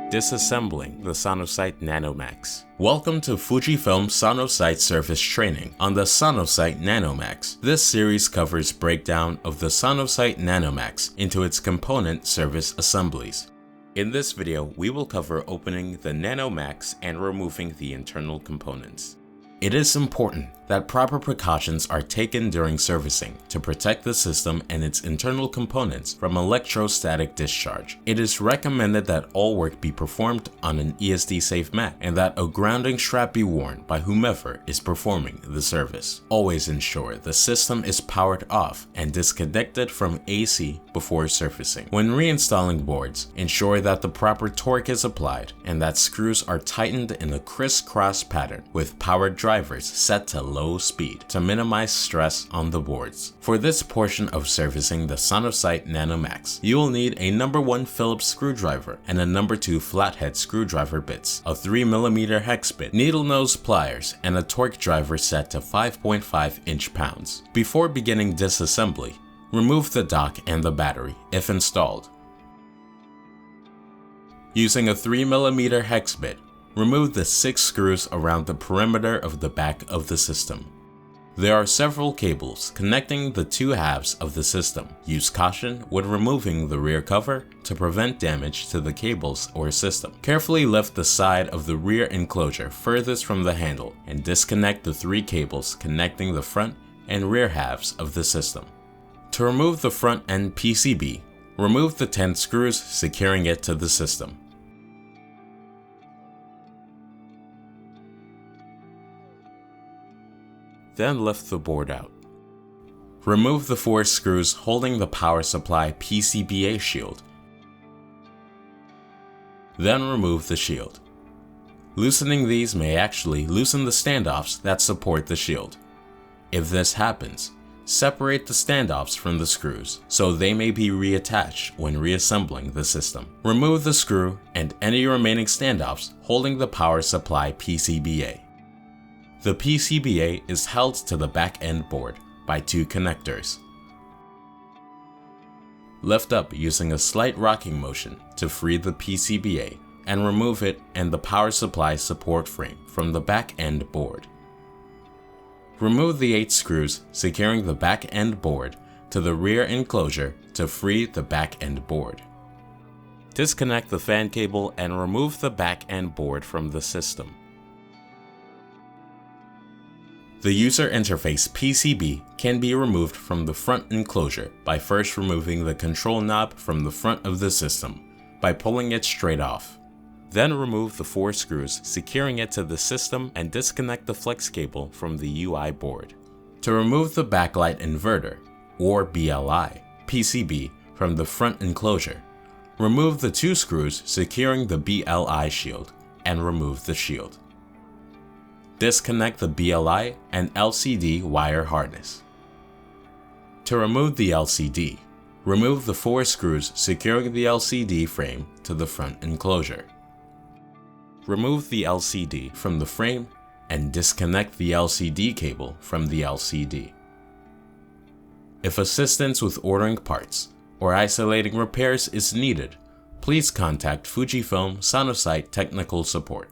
Disassembling the Sonosite NanoMaxx. Welcome to Fujifilm Sonosite Service Training on the Sonosite NanoMaxx. This series covers breakdown of the Sonosite NanoMaxx into its component service assemblies. In this video, we will cover opening the NanoMaxx and removing the internal components. It is important that proper precautions are taken during servicing to protect the system and its internal components from electrostatic discharge. It is recommended that all work be performed on an ESD-safe mat and that a grounding strap be worn by whomever is performing the service. Always ensure the system is powered off and disconnected from AC before servicing. When reinstalling boards, ensure that the proper torque is applied and that screws are tightened in a crisscross pattern with powered drivers set to low speed to minimize stress on the boards. For this portion of servicing the Sonosite NanoMaxx, you will need a No. 1 Phillips screwdriver and a No. 2 flathead screwdriver bits, a 3mm hex bit, needle nose pliers, and a torque driver set to 5.5 inch-pounds. Before beginning disassembly, remove the dock and the battery, if installed. Using a 3mm hex bit, remove the 6 screws around the perimeter of the back of the system. There are several cables connecting the two halves of the system. Use caution when removing the rear cover to prevent damage to the cables or system. Carefully lift the side of the rear enclosure furthest from the handle and disconnect the 3 cables connecting the front and rear halves of the system. To remove the front end PCB, remove the 10 screws securing it to the system. Then lift the board out. Remove the 4 screws holding the power supply PCBA shield. Then remove the shield. Loosening these may actually loosen the standoffs that support the shield. If this happens, separate the standoffs from the screws so they may be reattached when reassembling the system. Remove the screw and any remaining standoffs holding the power supply PCBA. The PCBA is held to the back end board by 2 connectors. Lift up using a slight rocking motion to free the PCBA and remove it and the power supply support frame from the back end board. Remove the 8 screws securing the back end board to the rear enclosure to free the back end board. Disconnect the fan cable and remove the back end board from the system. The user interface PCB can be removed from the front enclosure by first removing the control knob from the front of the system by pulling it straight off. Then remove the 4 screws securing it to the system and disconnect the flex cable from the UI board. To remove the backlight inverter, or BLI, PCB from the front enclosure, remove the 2 screws securing the BLI shield and remove the shield. Disconnect the BLI and LCD wire harness. To remove the LCD, remove the 4 screws securing the LCD frame to the front enclosure. Remove the LCD from the frame and disconnect the LCD cable from the LCD. If assistance with ordering parts or isolating repairs is needed, please contact Fujifilm Sonosite Technical Support.